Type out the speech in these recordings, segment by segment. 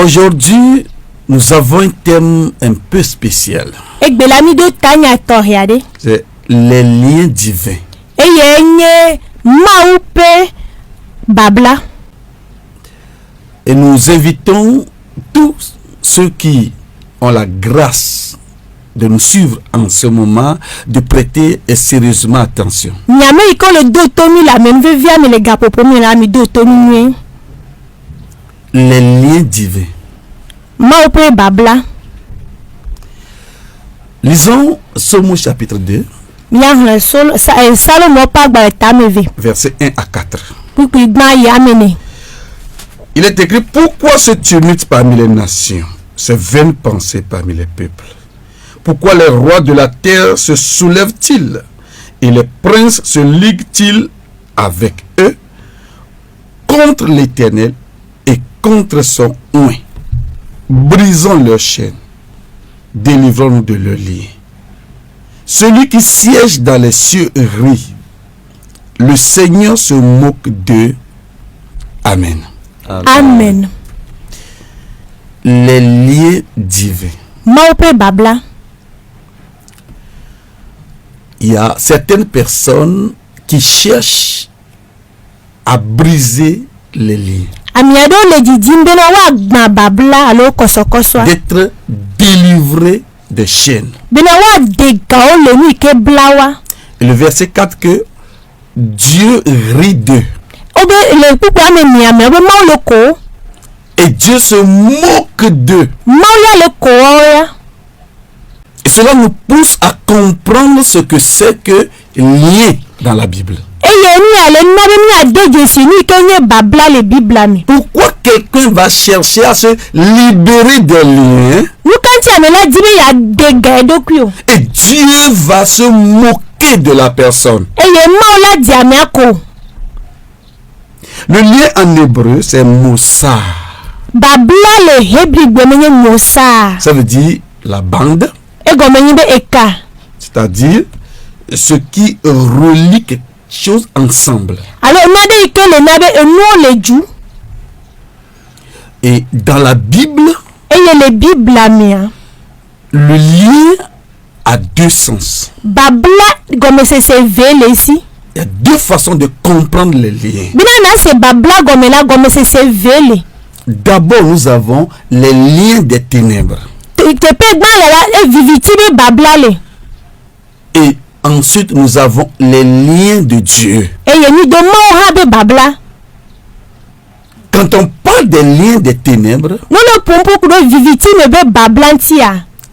Aujourd'hui, nous avons un thème un peu spécial. C'est les liens divins. Et nous invitons tous ceux qui ont la grâce de nous suivre en ce moment de prêter sérieusement attention. Les liens divins. Lisons Somme chapitre 2, versets 1 à 4. Il est écrit: pourquoi ce tumulte parmi les nations, ces vaines pensées parmi les peuples? Pourquoi les rois de la terre se soulèvent-ils et les princes se liguent-ils avec eux contre l'Éternel et contre son oint? Brisons leurs chaînes, délivrons-nous de leurs liens. Celui qui siège dans les cieux rit, le Seigneur se moque d'eux. Amen. Amen. Les liens divins. Il y a certaines personnes qui cherchent à briser les liens. D'être délivrés des chaînes. Et le verset 4 que Dieu rit d'eux. Et Dieu se moque d'eux. Et cela nous pousse à comprendre ce que c'est que lien dans la Bible. Pourquoi quelqu'un va chercher à se libérer des liens et Dieu va se moquer de la personne? Le lien en hébreu, c'est Mossar. Ça veut dire la bande, c'est-à-dire ce qui relie quelque chose ensemble. Et dans la Bible, le lien a deux sens. Il y a deux façons de comprendre les liens. D'abord, nous avons les liens des ténèbres. Et ensuite, nous avons les liens de Dieu. Quand on parle des liens des ténèbres,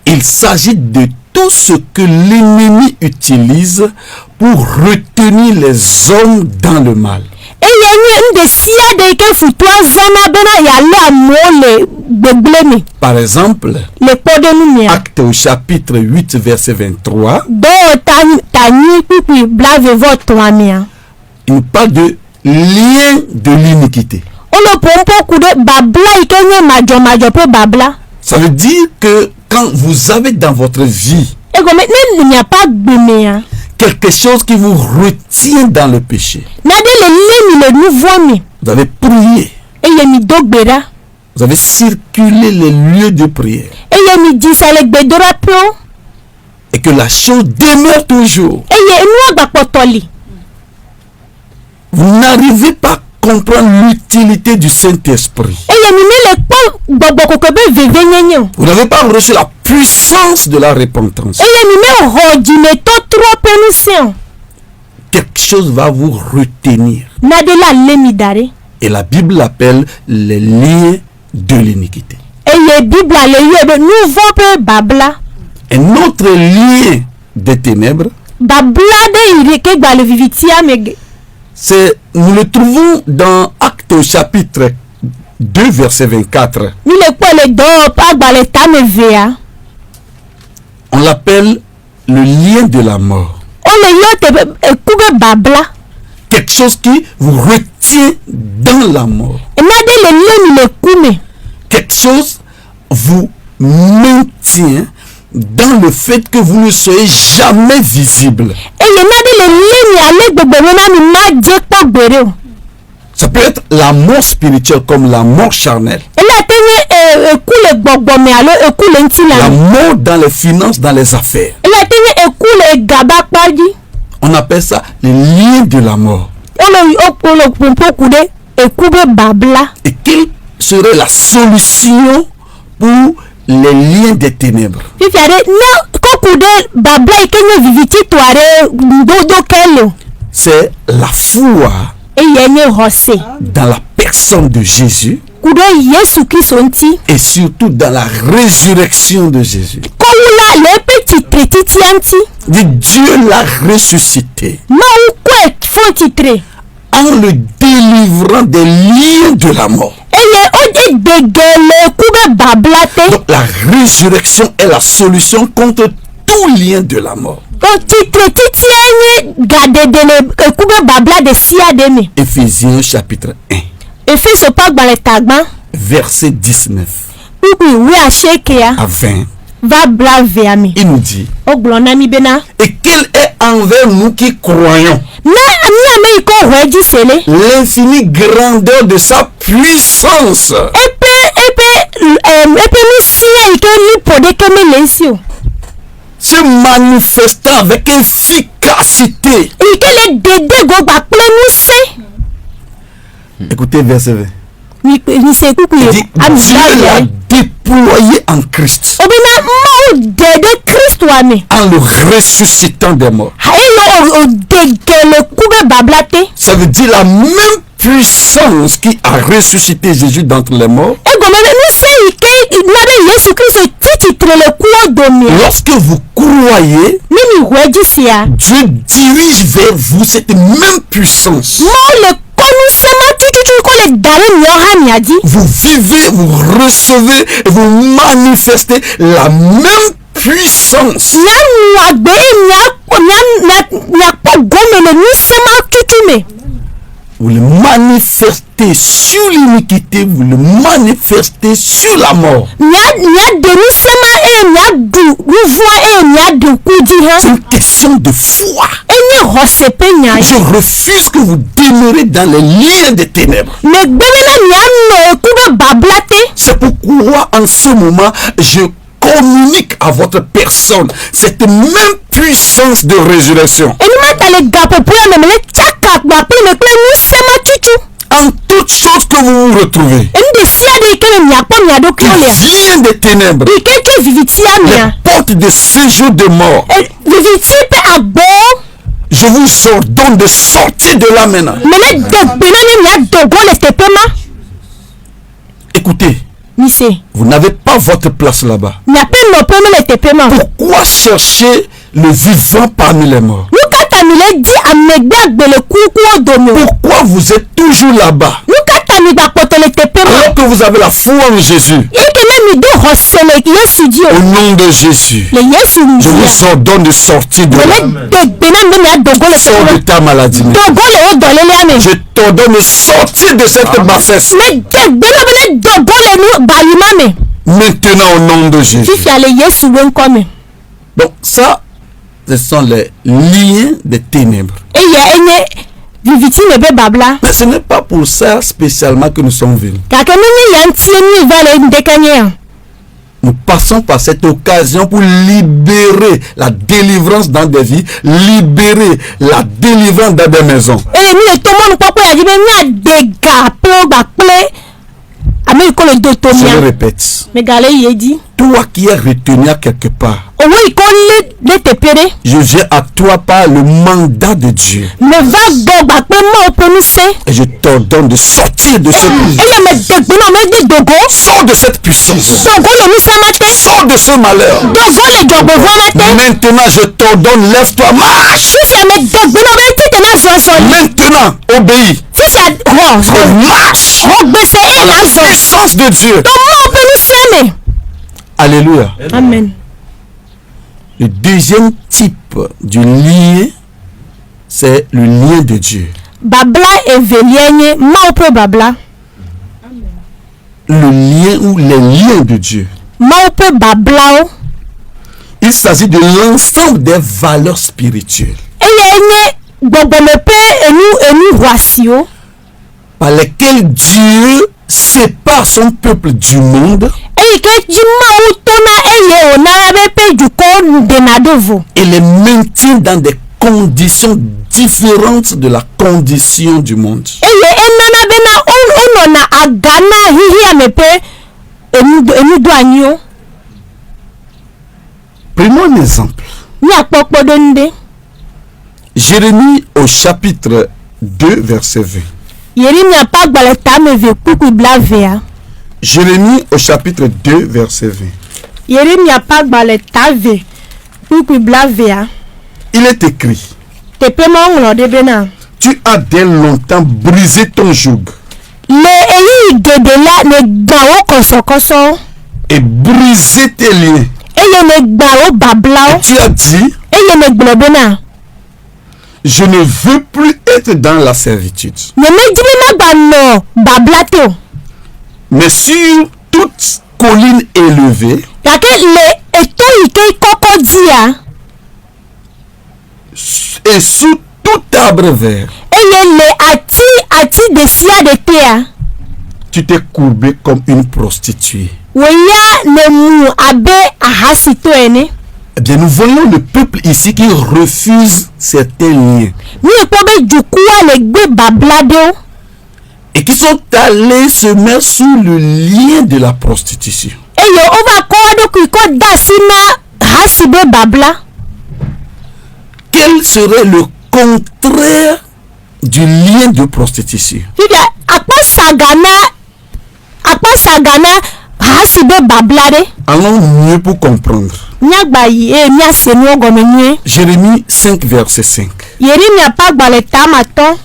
il s'agit de tout ce que l'ennemi utilise pour retenir les hommes dans le mal. Par exemple, Actes au chapitre 8 verset 23, il nous parle de lien de l'iniquité. Ça veut dire que quand vous avez dans votre vie quelque chose qui vous retient dans le péché, vous avez prié, vous avez circulé les lieux de prière, et que la chose demeure toujours, vous n'arrivez pas à comprendre l'utilité du Saint-Esprit. Vous n'avez pas reçu la puissance de la repentance. Quelque chose va vous retenir. Et la Bible appelle les liens de l'iniquité. Un autre lien des ténèbres, nous le trouvons dans Actes au chapitre 2 verset 24. On l'appelle le lien de la mort. Quelque chose qui vous retient dans la mort. Quelque chose vous maintient dans le fait que vous ne soyez jamais visible. Ça peut être la mort spirituelle comme la mort charnelle. ekule gbogbo me alo ekule ntila. La mort dans les finances, dans les affaires. La tini ekule gaba kpaji. On appelle ça les liens de la mort. Olo pompo kude ekube babla. Et quelle serait la solution pour les liens des ténèbres? C'est la foi dans la personne de Jésus et surtout dans la résurrection de Jésus. Dieu l'a ressuscité en le délivrant des liens de la mort. Donc la résurrection est la solution contre tout lien de la mort. Éphésiens chapitre 1 verset 19 à 20. Il nous dit: et quel est envers nous qui croyons l'infinie grandeur de sa puissance se manifestant avec efficacité. Écoutez verset 20. Il dit, Dieu l'a déployé en Christ en le ressuscitant des morts. Ça veut dire la même puissance qui a ressuscité Jésus d'entre les morts. Lorsque vous croyez, Dieu dirige vers vous cette même puissance. Vous vivez, vous recevez et vous manifestez la même puissance. Vous le manifestez sur l'iniquité, vous le manifestez sur la mort. C'est une question de foi. Je refuse que vous demeurez dans les liens des ténèbres. C'est pourquoi en ce moment, je communique à votre personne cette même puissance de résurrection. En toutes choses que vous vous retrouvez, vient des ténèbres, les portes de séjour de mort, je vous ordonne de sortir de là maintenant. Écoutez, vous n'avez pas votre place là-bas. Pourquoi chercher le vivant parmi les morts? Pourquoi vous êtes toujours là-bas alors que vous avez la foi en Jésus? Au nom de Jésus, je vous ordonne de sortir de là. Sors de ta maladie. Je t'ordonne de sortir de cette bassesse. Maintenant au nom de Jésus. Donc ça, ce sont les liens des ténèbres. Mais ce n'est pas pour ça spécialement que nous sommes venus. Nous passons par cette occasion pour libérer la délivrance dans des vies, libérer la délivrance dans des maisons. Je le répète. Toi qui es retenu à quelque part, je viens à toi par le mandat de Dieu. Et je t'ordonne de sortir de cette puissance. Sors de cette puissance. Sors de ce malheur. Maintenant, je t'ordonne, lève-toi, marche. Maintenant, obéis. Marche. La puissance de Dieu. Alléluia. Amen. Le deuxième type du lien, c'est le lien de Dieu. Le lien ou les liens de Dieu. Il s'agit de l'ensemble des valeurs spirituelles par lesquelles Dieu sépare son peuple du monde eyi ke jimawu tona eye onara be pe juko denadovo et les maintient dans des conditions différentes de la condition du monde. eye enana bena onona agana hihi amepe emido anyo. Prenons un exemple. Ni akpokpo donde Jérémie au chapitre 2 verset 20. Yerimi apagbale tame ve kuku blavea. Jérémie au chapitre 2 verset 20. Yerimi apagbale tave kuku blavea. Il est écrit: Tepe monglo de bena. Tu as dès longtemps brisé ton joug Le eyi gedela ne gbawo kosokoso. et brisé tes liens. Eye ne gbawo bablao. Tu as dit: Eye ne globena. je ne veux plus être dans la servitude. Ne me dimi magbano bablato. Mais sur toute colline élevée Yake le eto ike koko dia. et sous tout arbre vert, Eye le ati de sia de tea. tu t'es courbé comme une prostituée. Weya ne mu abe ahasito ene. Eh bien, nous voyons le peuple ici qui refuse certains liens Ni ekobe jukuwa le gbe bablado. et qui sont allés se mettre sous le lien de la prostitution. Eyo ova kodo kuiko dasina hasibe babla. Quel serait le contraire du lien de prostitution? Fibia akpa sagana hasibe bablade. Allons mieux pour comprendre. Nyagba yi mi asenu ogomenye. Jérémie 5 verset 5. Yerimi apagbale tamaton.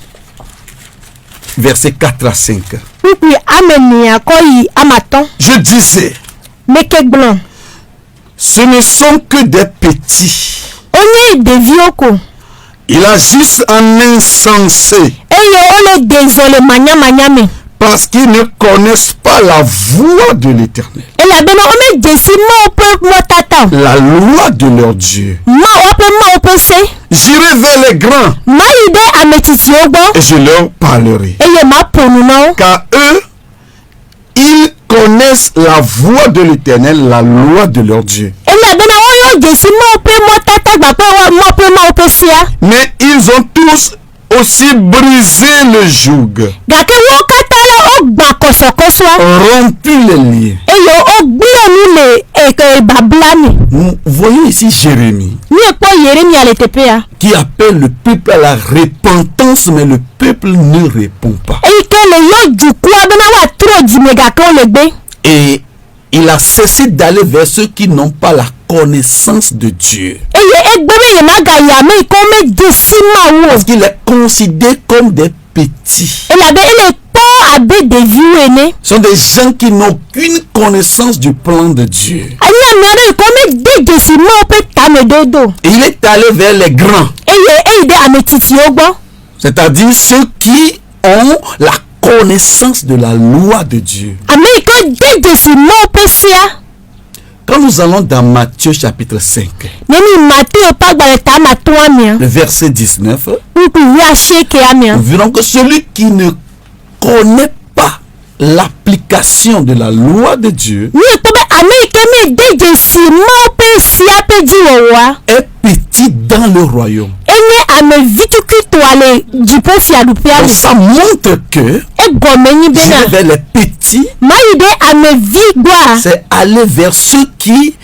Verset 4 à 5. Kuku ameni akoyi amaton. Je disais, Meke blon. ce ne sont que des petits. Onye devioko. Ils agissent en insensé Eyo ole désolé manyame. parce qu'ils ne connaissent pas la voix de l'Éternel, Ela bena ome jesi mo pe motata. la loi de leur Dieu. Ma ope se. J'irai vers les grands Ma ide ametiti ogbo. et je leur parlerai. Eye ma ponu na. Car eux, ils connaissent la voix de l'Éternel, la loi de leur Dieu. Ela bena oyo jesi mo pe motata gba pe wa mo pe ma ope sia. Mais ils ont tous aussi brisé le joug, Gake wo katala o gba kosokoso. rompu les liens. Eyo o gbe onu le eke bablani. Nous voyons ici Jérémie Ni epo Yeremi ale tepea. qui appelle le peuple à la repentance, mais le peuple ne répond pas. Eyi ke le yo jukua bena wa tro jime gake o le gbe. Et il a cessé d'aller vers ceux qui n'ont pas la connaissance de Dieu. Eye egbebe ye maga ya me ko me jesi ma wo. Parce qu'il est considéré comme des petits. Ela be ele po abe de viwene. Ce sont des gens qui n'ont aucune connaissance du plan de Dieu. Anya mere ko me de jesi mo pe tame dodo. Et il est allé vers les grands, Eyi de ametiti ogbo. c'est-à-dire ceux qui ont la connaissance de la loi de Dieu. Amerika de jesi mo pe sia. Quand nous allons dans Matthieu chapitre 5, Nemi Matteo pagbale tama to amia. le verset 19, Nku ya sheke amia. nous verrons que celui qui ne connaît pas l'application de la loi de Dieu Ni ekobe Amerika me de jesi mo pe sia pe jiwowa. est petit dans le royaume. Enye ame vitukuto ale jipo fiadupiale. Donc ça montre que Egomeni j'irai bena. vers les petits, Maide ame vigwa. c'est aller vers ceux qui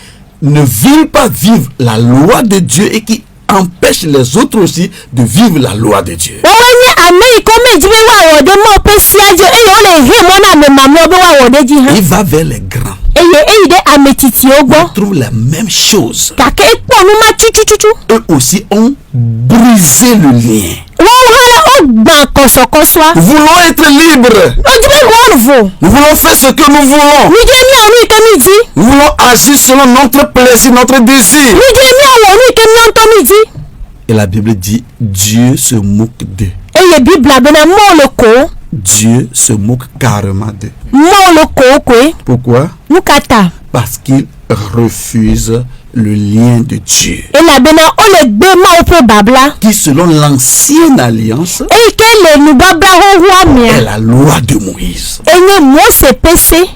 ne veulent pas vivre la loi de Dieu et qui empêchent les autres aussi de vivre la loi de Dieu. Wawenye Amerika me jibe wa wode mo pe sia je eyo le he mo na me mamlo be wa wode ji ha. Il va vers les grands. Eyi de ametiti ogbo. Ils trouvent la même chose. Kake ekpo nu ma chuchuchuchu. Eux aussi ont brisé le lien. Wọ́n hala ó gbà kọ̀sọ̀kọ̀sọ̀. Nous voulons être libres. Ojúbẹ́ wọ́n fò. Nous voulons faire ce que nous voulons. Níjẹ́ ní àwọn ike méjì. Nous voulons agir selon notre plaisir, notre désir. Níjẹ́ ní àwọn ike náà méjì. Et la Bible dit, Dieu se moque d'eux. Eye Bibla bena mọ́ le kó. Dieu se moque carrément d'eux. Mọ́ le kó kwe. Pourquoi? Nukata. Parce qu'ils refusent le lien de Dieu. Ela bena o le gbé ma o pe babla. Qui selon l'ancienne alliance Eyi ke le nu babla ho hu amia. est C'est la loi de Moïse. enye Mose pese.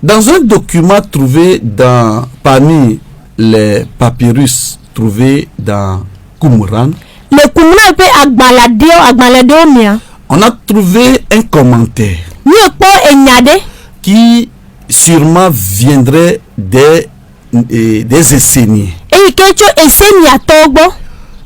Dans un document trouvé parmi les papyrus trouvés dans Qumran, Le kumuna pe agbaladeo mia. on a trouvé un commentaire Ni ekpo enyade. qui sûrement viendrait des Esséniens. Eyi kecho esenia togbo.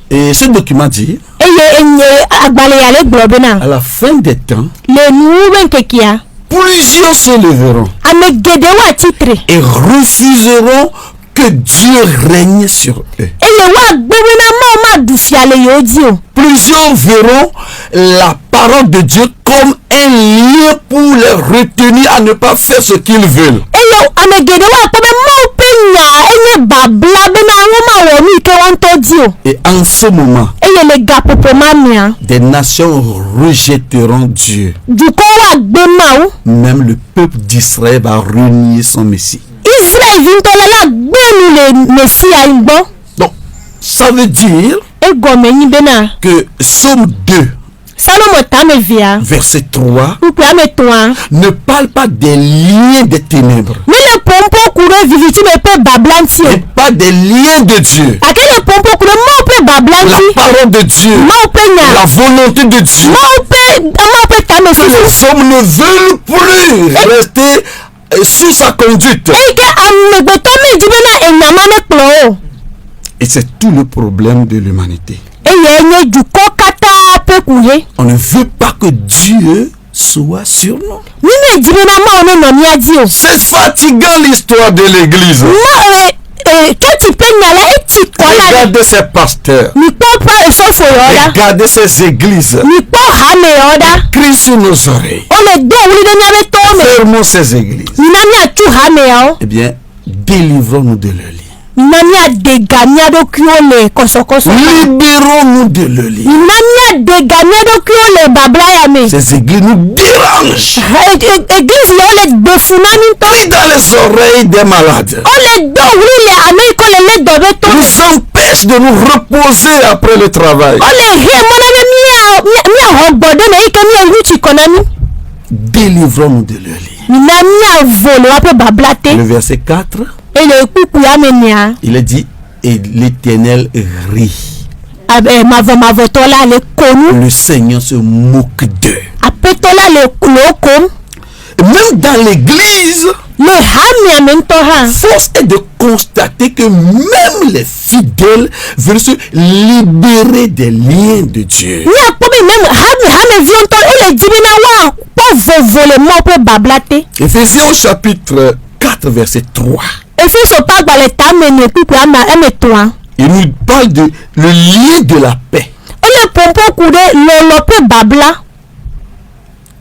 Et ce document dit, Eye enye agbale yale globena. à la fin des temps, Le nuben kekia. plusieurs se leveront Ame gedewa titre. et refuseront que Dieu règne sur eux. Eye wa gbewena ma dufiale yodio. Plusieurs verront la parole de Dieu comme un lien pour les retenir à ne pas faire ce qu'ils veulent. Eye ame gedewa ko be mo penya enye babla bena ngoma wo mi ke wonto dio. Et en ce moment, Eye le gapopo mamia. des nations rejetteront Dieu. Duko wa gbema o. Même le peuple d'Israël va renier son Messie. Israël vintolela gbenu le Messia ingbo. Donc, ça veut dire Egome ni bena. que Psaume 2, Salomo tame via. verset 3, Upe ame toa. ne parle pas des liens des ténèbres, Mais le pompo kure viviti me pe bablanti. et pas des liens de Dieu. Akele pompo kure mo pe La bablanti. parole de Dieu, Mo pe nya. la volonté de Dieu. Mo pe tame Que sisi. les hommes ne veulent plus rester sous sa conduite. Eke amegbeto me dibena enyamane klo. Et c'est tout le problème de l'humanité. Eye enye duko kata pe kuye. On ne veut pas que Dieu soit sur nous. Nime dibena ma one no ni adio. C'est fatigant l'histoire de l'église. Ma choti pe nyala eti kola. Regardez ces pasteurs. Mi po pa esofo yoda. Regardez ces églises. Mi po hame yoda. Crie sur nos oreilles. Ole do wuli de nyabe tome. Fermons ces églises. Minami atu hame yao. Eh bien, délivrons-nous de leur lit. Minami adeganya do kiole kosokoso. Libérons-nous de leur lit. Minami adeganya do kiole babla yame. Ces églises nous dérangent. Église ya ole defunani to. Crie dans les oreilles des malades. Ole do wuli le ame ko le dobe to. Nous empêche de nous reposer après le travail. Ole he mona mia hogbodo na ike mia yuchi konami. Délivrons-nous de leur lit. Minami avolo ape bablate. Le verset 4, Et le kuku yame nia. il est dit, et l'Éternel rit. Mavotola le konu. Le Seigneur se moque d'eux. Apetola le kom. Et même dans l'église, Le ham mentoha. force est de constater que même les fidèles veulent se libérer des liens de Dieu. Ni akpobe même ham vionto ele dibina wa po vovole mo pe bablate. Éphésiens au chapitre 4, verset 3. Efeso pa gbale tamene kuku ama emetoa. Il nous parle de le lien de la paix. Ele pompo kude lolo pe babla.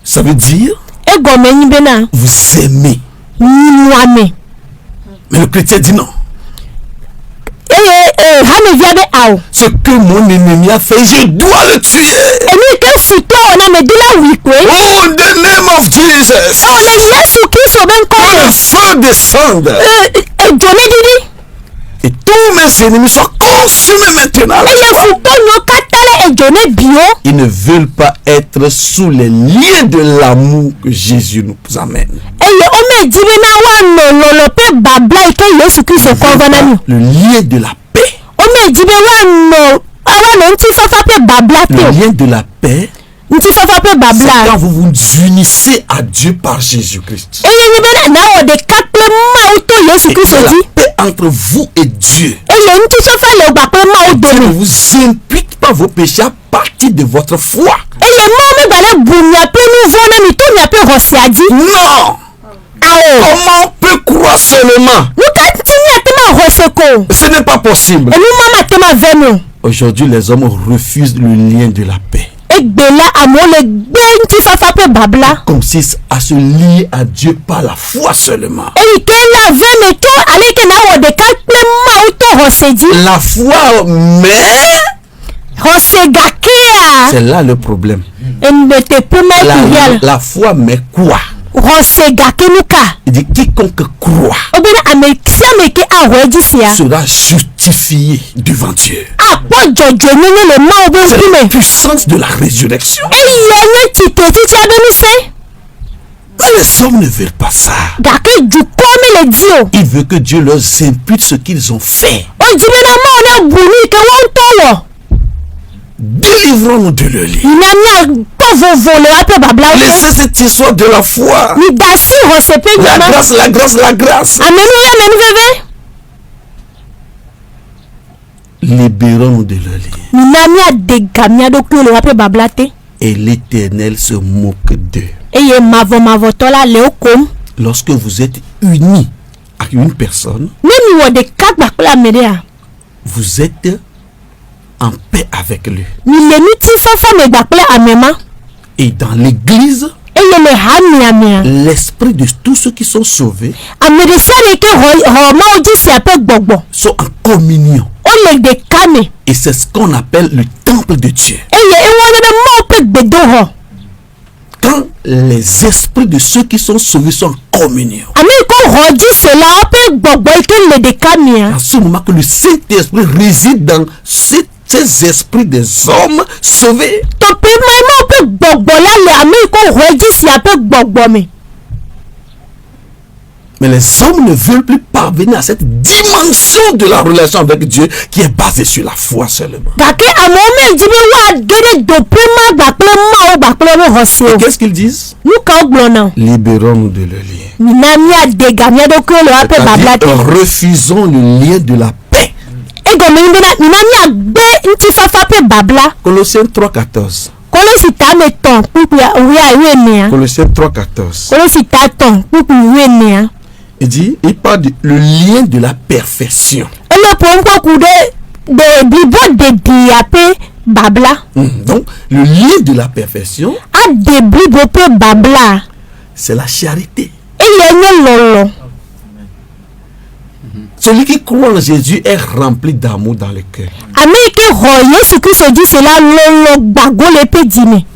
Ça veut dire, Egome ni bena. vous aimez. Niwame. Mais le chrétien dit non. Hame viabe ao. Ce que mon ennemi a fait, je dois le tuer. Emi ke futo ona medila wikwe. Oh, in the name of Jesus. Ole Yesu Kristo ben Que le ko. feu descende. Jone didi. Et tous mes ennemis soient consumés maintenant. Eye futo no katale ejone bio. Ils ne veulent pas être sous les liens de l'amour que Jésus nous amène. Eye ome dibina wa no lolo pe babla ike Yesu Kristo ko vanani. Le lien de la paix. Ome dibe wa no awa no nti fafa pe babla Le te. lien de la paix, Nti fafa pe c'est babla. quand vous vous unissez à Dieu par Jésus-Christ. Eye ni bena na o de kaple ma uto Yesu Et Kristo c'est la di. paix entre vous et Dieu. Eye nti fafa le gba pe ma o Dieu ne demi. vous impute pas vos péchés à partir de votre foi. Eye mo me gbale bunya pe nu vona mi to nya pe hosiadi. Non! Ao. Comment on peut croire seulement? Nuka tinya te ma hoseko. Ce n'est pas possible. Enu mama te ma venu. Aujourd'hui, les hommes refusent le lien de la paix. Egbela amole gbe nti fafa pe babla. Consiste à se lier à Dieu par la foi seulement. Eyi ke la veme to aleke na o de kaple ma uto hosedi. La foi, mais Hosegakea. c'est là le problème. Embete pume kuyel. La foi, mais quoi? Hosegakenuka. Il dit quiconque croit Obena ame siameke ahwejisia. sera justifié. justifié devant Dieu. C'est la puissance de la résurrection. Mais les hommes ne veulent pas ça. Ils veulent que Dieu leur impute ce qu'ils ont fait. Délivrons-nous de leur lit. Laissez cette histoire de la foi. La grâce, la grâce, la grâce. Libérons-nous de leur lit. Et l'Éternel se moque d'eux. Lorsque vous êtes unis à une personne, vous êtes en paix avec lui. Et dans l'église, l'esprit de tous ceux qui sont sauvés sont en communion. Et c'est ce qu'on appelle le temple de Dieu. Quand les esprits de ceux qui sont sauvés sont en communion, à ce moment que le Saint-Esprit réside dans ces esprits des hommes sauvés. Mais les hommes ne veulent plus parvenir à cette dimension de la relation avec Dieu qui est basée sur la foi seulement. Et qu'est-ce qu'ils disent? Libérons-nous de le lien. C'est-à-dire, refusons le lien de la paix. Colossiens 3,14. Colossiens 3,14. Il dit, il parle du lien de la perfection. Donc, le lien de la perfection, c'est la charité. Celui qui croit en Jésus est rempli d'amour dans le cœur.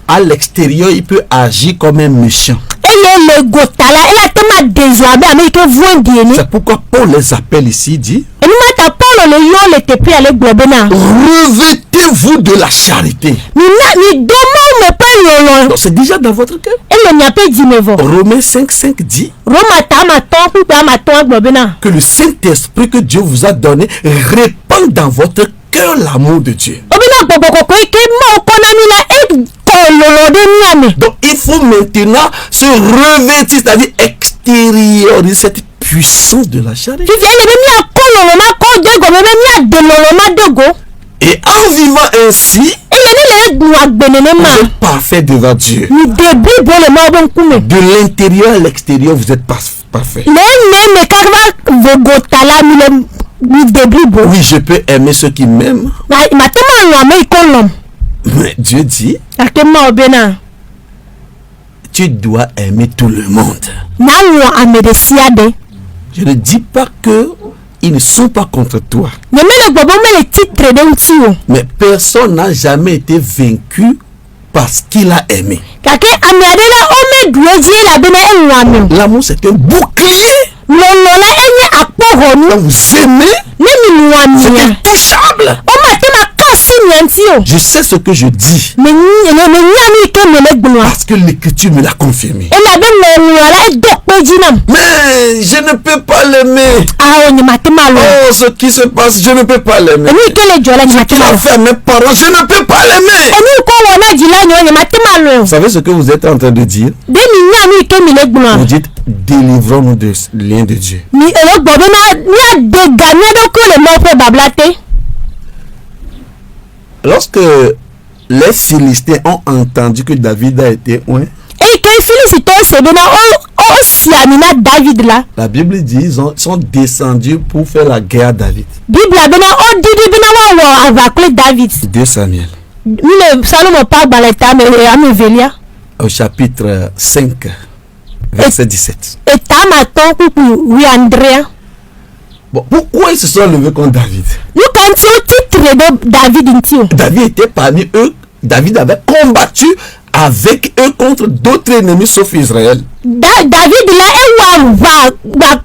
À l'extérieur, il peut agir comme un méchant. C'est pourquoi Paul les appelle ici, dit, revêtez-vous de la charité. Donc c'est déjà dans votre cœur. Romains 5,5 dit que le Saint-Esprit que Dieu vous a donné répand dans votre cœur l'amour de Dieu. Donc il faut maintenant se revêtir, c'est-à-dire extérioriser cette puissance de la charité. Et en vivant ainsi, vous êtes parfait devant Dieu. De l'intérieur à l'extérieur, vous êtes parfait. Oui, je peux aimer ceux qui m'aiment. Mais Dieu dit, tu dois aimer tout le monde. Je ne dis pas que ils ne sont pas contre toi. Mais personne n'a jamais été vaincu parce qu'il a aimé. L'amour, c'est un bouclier. Quand vous aimez, c'est intouchable. Je sais ce que je dis parce que l'écriture me l'a confirmé. Mais je ne peux pas l'aimer. Oh, ce qui se passe, je ne peux pas l'aimer. Ce qu'il a fait à mes parents, je ne peux pas l'aimer. Vous savez ce que vous êtes en train de dire? Vous dites, délivrons-nous du lien de Dieu. Lorsque les Philistins ont entendu que David a été oint, la Bible dit qu'ils sont descendus pour faire la guerre à David. 2 Samuel. Au chapitre 5, verset 17. Bon, pourquoi ils se sont levés contre David? David était parmi eux. David avait combattu avec eux contre d'autres ennemis sauf Israël. David là va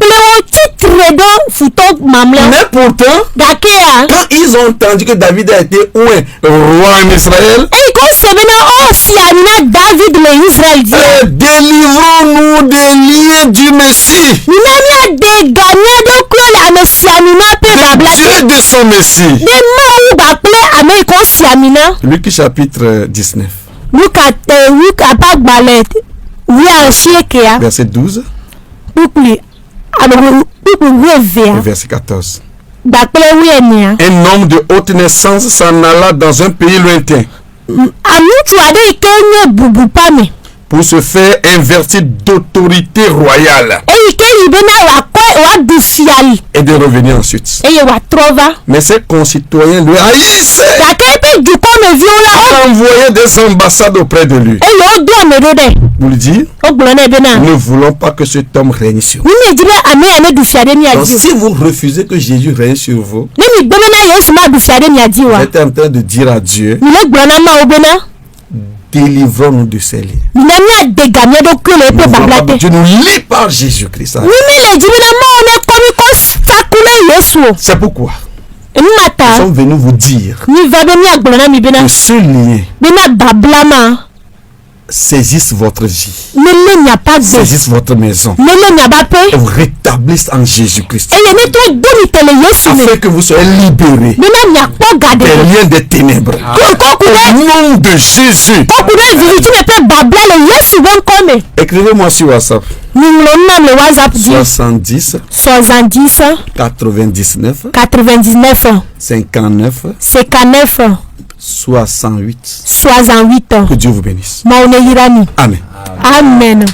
titre de photo mamla. Mais pourtant, quand ils ont entendu que David a été roi en Israël, délivrons-nous des liens du Messie, Dieu de son Messie. Luc chapitre 19. Verset 12 et verset 14. Un homme de haute naissance s'en alla dans un pays lointain pour se faire un verset d'autorité royale et de revenir ensuite. Mais ses concitoyens le haïssaient. Envoyaient des ambassades auprès de lui. Vous lui dites, nous ne voulons pas que cet homme règne sur nous. Donc si vous refusez que Jésus règne sur vous, vous êtes en train de dire à Dieu, délivrons-nous de ces liens. Dieu nous lie par Jésus-Christ. C'est pourquoi nous sommes venus vous dire que ce lien saisissent votre vie, saisissent votre maison et vous rétablissent en Jésus-Christ afin que vous soyez libérés des liens des ténèbres. Au nom de Jésus. Écrivez-moi sur WhatsApp 70 99 59 68. Que Dieu vous bénisse. Amen. Amen.